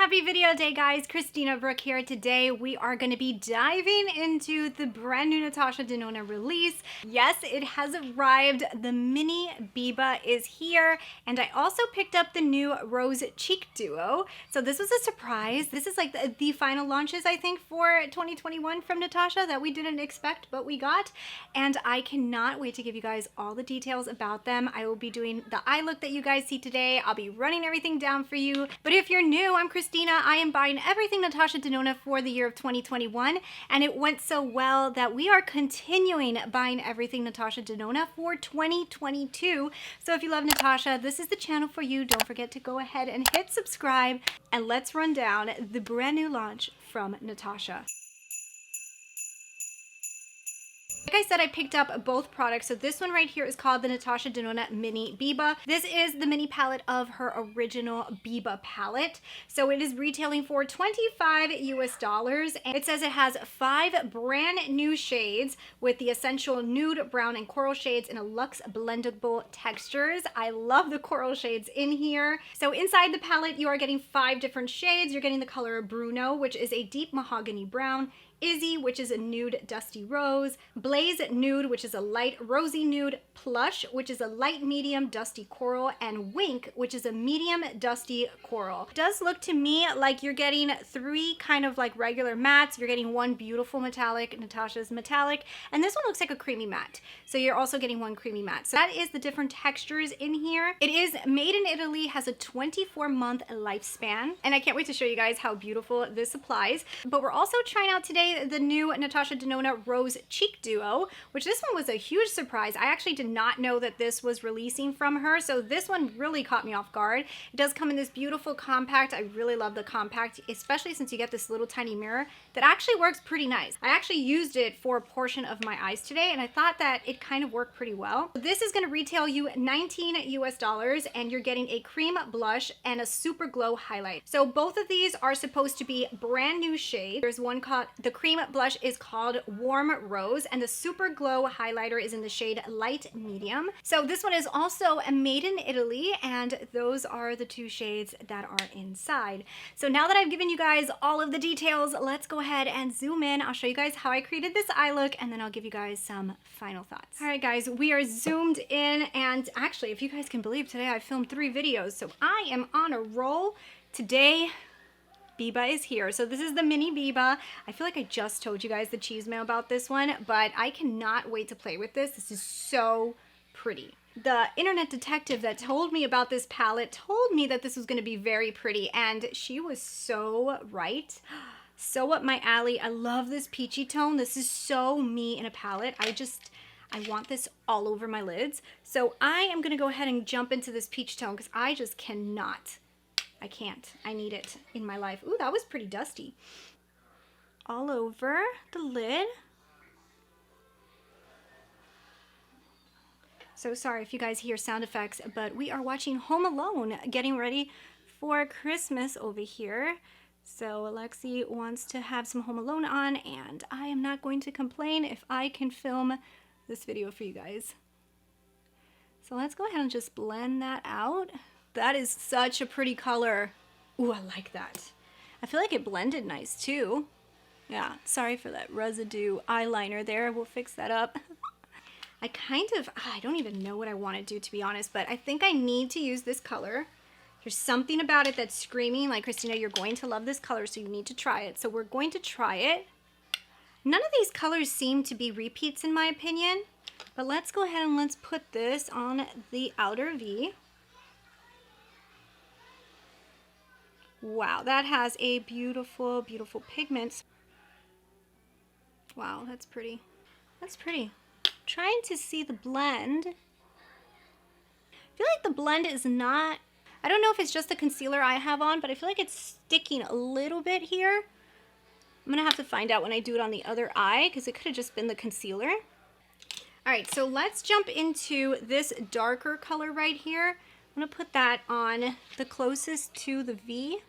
Happy video day, guys. Christina, Brooke here. Today we are going to be diving into the brand new Natasha Denona release. Yes, it has arrived. The mini BIBA is here, and I also picked up the new Rose Cheek Duo. So this was a surprise. This is like the final launches, I think, for 2021 from Natasha that we didn't expect, but we got. And I cannot wait to give you guys all the details about them. I will be doing the eye look that you guys see today. I'll be running everything down for you. But if you're new, I'm Christina. I am buying everything Natasha Denona for the year of 2021, and it went so well that we are continuing buying everything Natasha Denona for 2022. So if you love Natasha, this is the channel for you. Don't forget to go ahead and hit subscribe, and let's run down the brand new launch from Natasha. Like I said, I picked up both products. So this one right here is called the Natasha Denona Mini BIBA. This is the mini palette of her original BIBA palette. So it is retailing for $25 US. And it says it has 5 brand new shades with the essential nude, brown, and coral shades in a luxe blendable textures. I love the coral shades in here. So inside the palette, you are getting 5 different shades. You're getting the color Bruno, which is a deep mahogany brown, Izzy, which is a nude dusty rose, Blaze Nude, which is a light rosy nude, Plush, which is a light medium dusty coral, and Wink, which is a medium dusty coral. It does look to me like you're getting 3 kind of like regular mattes. You're getting 1 beautiful metallic, Natasha's metallic, and this one looks like a creamy matte. So you're also getting 1 creamy matte. So that is the different textures in here. It is made in Italy, has a 24-month lifespan, and I can't wait to show you guys how beautiful this applies. But we're also trying out today the new Natasha Denona Rose Cheek Duo, which this one was a huge surprise. I actually did not know that this was releasing from her, so this one really caught me off guard. It does come in this beautiful compact. I really love the compact, especially since you get this little tiny mirror that actually works pretty nice. I actually used it for a portion of my eyes today, and I thought that it kind of worked pretty well. This is going to retail you $19 US, and you're getting a cream blush and a super glow highlight. So both of these are supposed to be brand new shades. There's one called the cream blush is called Warm Rose, and the super glow highlighter is in the shade Light Medium. So this one is also made in Italy, and those are the 2 shades that are inside. So now that I've given you guys all of the details, let's go ahead and zoom in. I'll show you guys how I created this eye look, and then I'll give you guys some final thoughts. All right, guys, we are zoomed in, and actually, if you guys can believe, today I filmed 3 videos, so I am on a roll. Today, BIBA is here. So this is the mini BIBA. I feel like I just told you guys the cheese mail about this one, but I cannot wait to play with this. This is so pretty. The internet detective that told me about this palette told me that this was going to be very pretty, and she was so right. So up my alley. I love this peachy tone. This is so me in a palette. I want this all over my lids. So I am going to go ahead and jump into this peach tone because I just cannot. I can't. I need it in my life. Ooh, that was pretty dusty. All over the lid. So sorry if you guys hear sound effects, but we are watching Home Alone, getting ready for Christmas over here. So Alexi wants to have some Home Alone on, and I am not going to complain if I can film this video for you guys. So let's go ahead and just blend that out. That is such a pretty color. Ooh, I like that. I feel like it blended nice too. Yeah, sorry for that residue eyeliner there. We'll fix that up. I don't even know what I want to do, to be honest, but I think I need to use this color. There's something about it that's screaming like, Christina, you're going to love this color, so you need to try it. So we're going to try it. None of these colors seem to be repeats in my opinion, but let's go ahead and let's put this on the outer V. Wow, that has a beautiful, beautiful pigment. Wow, that's pretty. That's pretty. Trying to see the blend. I feel like the blend is not, I don't know if it's just the concealer I have on, but I feel like it's sticking a little bit here. I'm gonna have to find out when I do it on the other eye because it could have just been the concealer. All right, so let's jump into this darker color right here. I'm gonna put that on the closest to the V.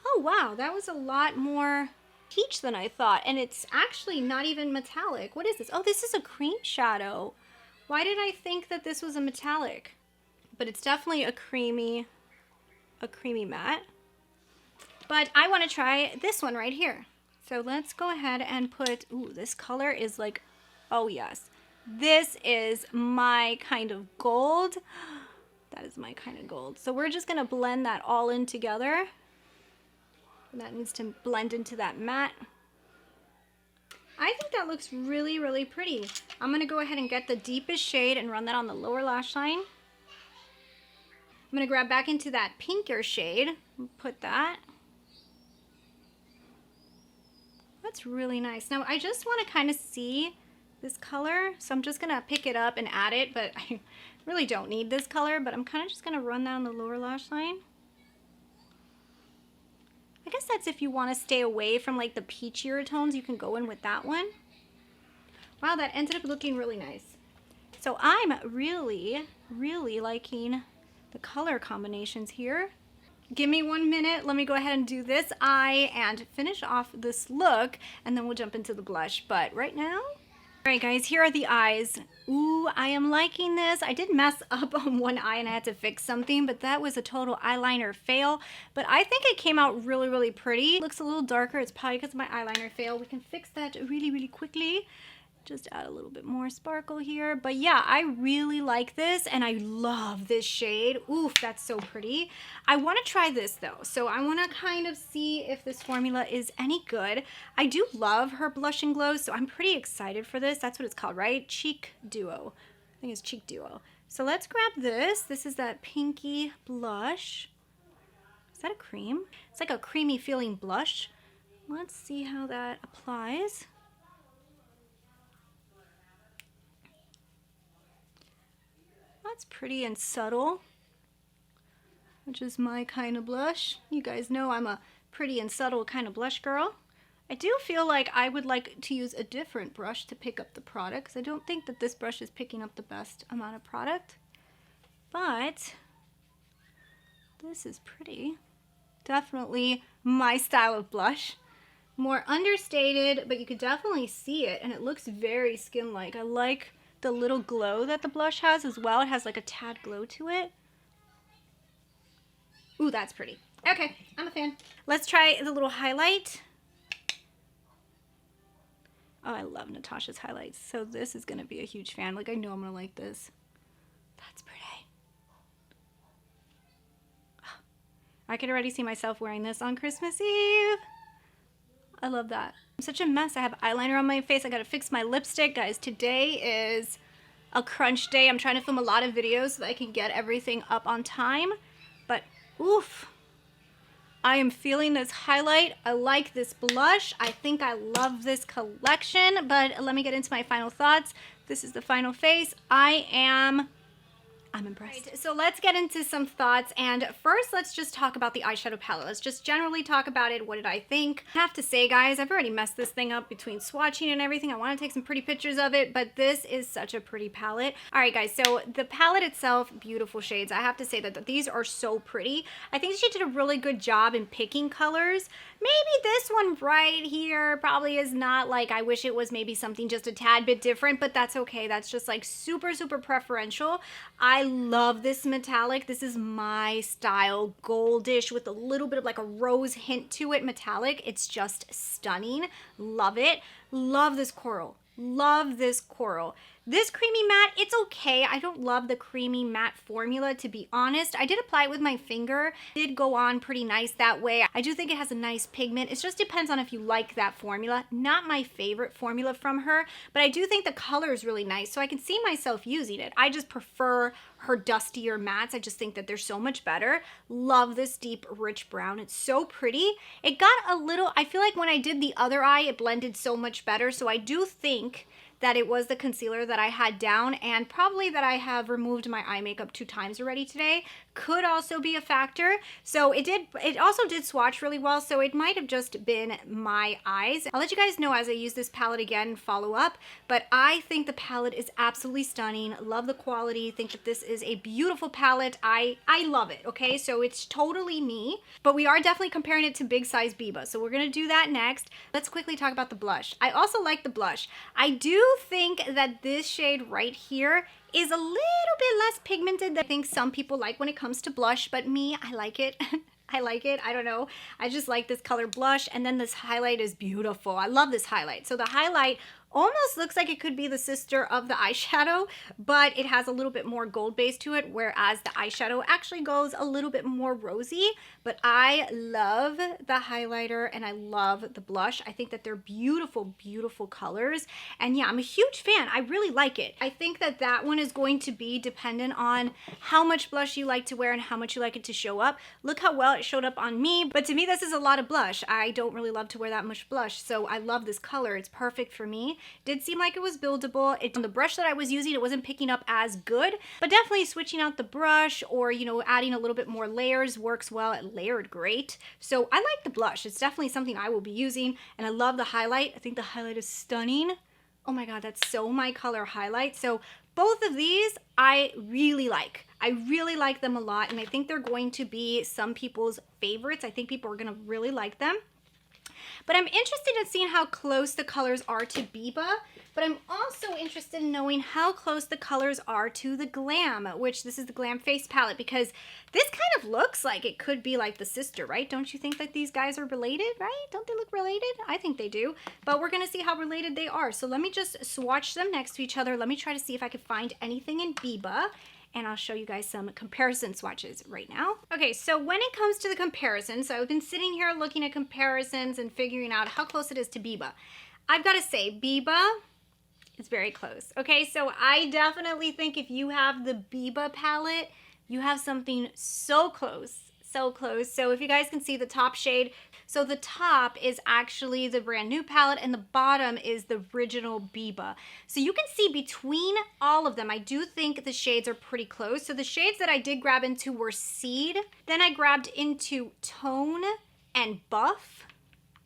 Oh wow, that was a lot more peach than I thought, and it's actually not even metallic. What is this? Oh, this is a cream shadow. Why did I think that this was a metallic? But it's definitely a creamy matte. But I want to try this one right here. So let's go ahead and put, ooh, this color is like, oh yes. This is my kind of gold. That is my kind of gold. So we're just gonna blend that all in together. And that needs to blend into that matte. I think that looks really, really pretty. I'm gonna go ahead and get the deepest shade and run that on the lower lash line. I'm gonna grab back into that pinker shade and put that. That's really nice. Now I just wanna kind of see this color, so I'm just gonna pick it up and add it, but I really don't need this color, but I'm kind of just gonna run down the lower lash line. I guess that's if you want to stay away from like the peachier tones, you can go in with that one. Wow, that ended up looking really nice. So I'm really, really liking the color combinations here. Give me 1 minute. Let me go ahead and do this eye and finish off this look, and then we'll jump into the blush. But right now, all right guys, here are the eyes. Ooh, I am liking this. I did mess up on one eye and I had to fix something, but that was a total eyeliner fail. But I think it came out really, really pretty. It looks a little darker. It's probably because of my eyeliner fail. We can fix that really, really quickly. Just add a little bit more sparkle here. But yeah, I really like this and I love this shade. Oof, that's so pretty. I want to try this though. So I want to kind of see if this formula is any good. I do love her blush and glow, so I'm pretty excited for this. That's what it's called, right? Cheek Duo. I think it's Cheek Duo. So let's grab this. This is that pinky blush. Is that a cream? It's like a creamy feeling blush. Let's see how that applies. That's pretty and subtle, which is my kind of blush. You guys know I'm a pretty and subtle kind of blush girl. I do feel like I would like to use a different brush to pick up the product, because I don't think that this brush is picking up the best amount of product. But this is pretty. Definitely my style of blush. More understated, but you could definitely see it, and it looks very skin-like. I like the little glow that the blush has as well. It has like a tad glow to it. Ooh, that's pretty. Okay, I'm a fan. Let's try the little highlight. Oh, I love Natasha's highlights. So this is gonna be a huge fan. Like, I know I'm gonna like this. That's pretty. I can already see myself wearing this on Christmas Eve. I love that. I'm such a mess. I have eyeliner on my face. I gotta fix my lipstick. Guys, today is a crunch day. I'm trying to film a lot of videos so that I can get everything up on time. But oof, I am feeling this highlight. I like this blush. I think I love this collection, but let me get into my final thoughts. This is the final face. I'm impressed. Right, so let's get into some thoughts, and first let's just talk about the eyeshadow palette. Let's just generally talk about it. What did I think? I have to say, guys, I've already messed this thing up between swatching and everything. I want to take some pretty pictures of it, but this is such a pretty palette. All right, guys, so the palette itself, beautiful shades. I have to say that these are so pretty. I think she did a really good job in picking colors. Maybe this one right here probably is not like, I wish it was maybe something just a tad bit different, but that's okay. That's just like super, super preferential. I love this metallic. This is my style, goldish with a little bit of like a rose hint to it, metallic. It's just stunning. Love it. Love this coral. Love this coral. This creamy matte, it's okay. I don't love the creamy matte formula, to be honest. I did apply it with my finger. It did go on pretty nice that way. I do think it has a nice pigment. It just depends on if you like that formula. Not my favorite formula from her, but I do think the color is really nice, so I can see myself using it. I just prefer her dustier mattes. I just think that they're so much better. Love this deep, rich brown. It's so pretty. It got a little, I feel like when I did the other eye, it blended so much better, so I do think that it was the concealer that I had down, and probably that I have removed my eye makeup 2 times already today could also be a factor. So it also did swatch really well, so it might have just been my eyes. I'll let you guys know as I use this palette again and follow up, but I think the palette is absolutely stunning. Love the quality. Think that this is a beautiful palette. I love it, okay? So it's totally me, but we are definitely comparing it to big size BIBA, so we're gonna do that next. Let's quickly talk about the blush. I also like the blush. I do think that this shade right here is a little bit less pigmented than I think some people like when it comes to blush, but me, I like it. I like it. I don't know. I just like this color blush. And then this highlight is beautiful. I love this highlight. So the highlight almost looks like it could be the sister of the eyeshadow, but it has a little bit more gold base to it, whereas the eyeshadow actually goes a little bit more rosy. But I love the highlighter and I love the blush. I think that they're beautiful, beautiful colors. And yeah, I'm a huge fan. I really like it. I think that that one is going to be dependent on how much blush you like to wear and how much you like it to show up. Look how well it showed up on me, but to me this is a lot of blush. I don't really love to wear that much blush, so I love this color. It's perfect for me. Did seem like it was buildable. On the brush that I was using, it wasn't picking up as good, but definitely switching out the brush or, you know, adding a little bit more layers works well. It layered great. So I like the blush. It's definitely something I will be using, and I love the highlight. I think the highlight is stunning. Oh my God, that's so my color highlight. So both of these I really like. I really like them a lot, and I think they're going to be some people's favorites. I think people are going to really like them. But I'm interested in seeing how close the colors are to BIBA, but I'm also interested in knowing how close the colors are to the Glam, which this is the Glam Face Palette, because this kind of looks like it could be like the sister, right? Don't you think that these guys are related, right? Don't they look related? I think they do, but we're going to see how related they are. So let me just swatch them next to each other. Let me try to see if I can find anything in BIBA, and I'll show you guys some comparison swatches right now. Okay, so when it comes to the comparison, so I've been sitting here looking at comparisons and figuring out how close it is to BIBA. I've got to say, BIBA is very close. Okay, so I definitely think if you have the BIBA palette, you have something so close, so close. So if you guys can see the top shade, so the top is actually the brand new palette and the bottom is the original BIBA. So you can see between all of them, I do think the shades are pretty close. So the shades that I did grab into were Seed, then I grabbed into Tone and Buff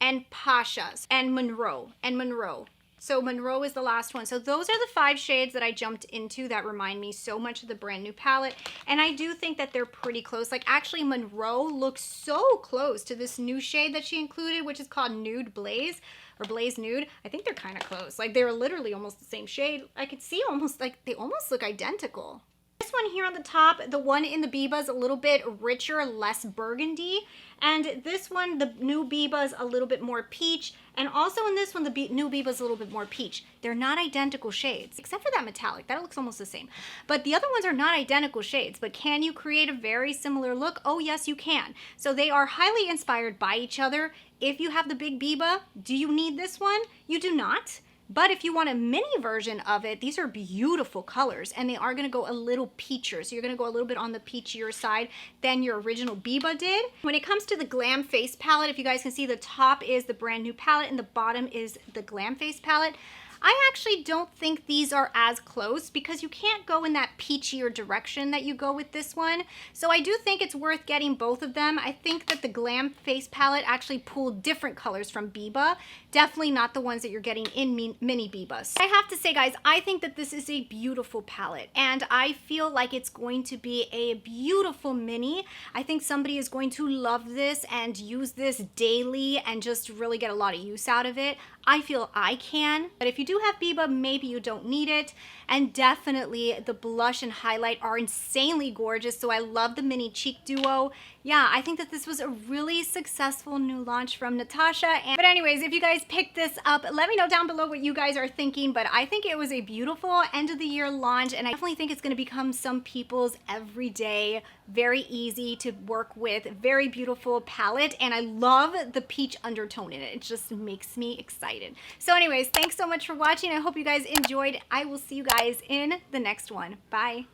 and Pasha's and Monroe and Monroe. So Monroe is the last one. So those are the 5 shades that I jumped into that remind me so much of the brand new palette. And I do think that they're pretty close. Like actually Monroe looks so close to this new shade that she included, which is called Nude Blaze or Blaze Nude. I think they're kind of close. Like they're literally almost the same shade. I could see almost like they almost look identical. This one here on the top, the one in the BIBA is a little bit richer, less burgundy. And this one, the new BIBA is a little bit more peach. And also in this one, the new BIBA is a little bit more peach. They're not identical shades, except for that metallic. That looks almost the same. But the other ones are not identical shades. But can you create a very similar look? Oh, yes, you can. So they are highly inspired by each other. If you have the big BIBA, do you need this one? You do not. But if you want a mini version of it, these are beautiful colors, and they are going to go a little peachier. So you're going to go a little bit on the peachier side than your original BIBA did. When it comes to the Glam Face Palette, if you guys can see, the top is the brand new palette and the bottom is the Glam Face Palette. I actually don't think these are as close because you can't go in that peachier direction that you go with this one. So I do think it's worth getting both of them. I think that the Glam Face Palette actually pulled different colors from BIBA. Definitely not the ones that you're getting in mini BIBAs. I have to say, guys, I think that this is a beautiful palette and I feel like it's going to be a beautiful mini. I think somebody is going to love this and use this daily and just really get a lot of use out of it. I feel I can, but if you do have BIBA, maybe you don't need it. And definitely the blush and highlight are insanely gorgeous. So I love the mini cheek duo. Yeah, I think that this was a really successful new launch from Natasha. But anyways, if you guys picked this up, let me know down below what you guys are thinking. But I think it was a beautiful end of the year launch, and I definitely think it's going to become some people's everyday, very easy to work with, very beautiful palette. And I love the peach undertone in it. It just makes me excited. So anyways, thanks so much for watching. I hope you guys enjoyed. I will see you guys in the next one. Bye.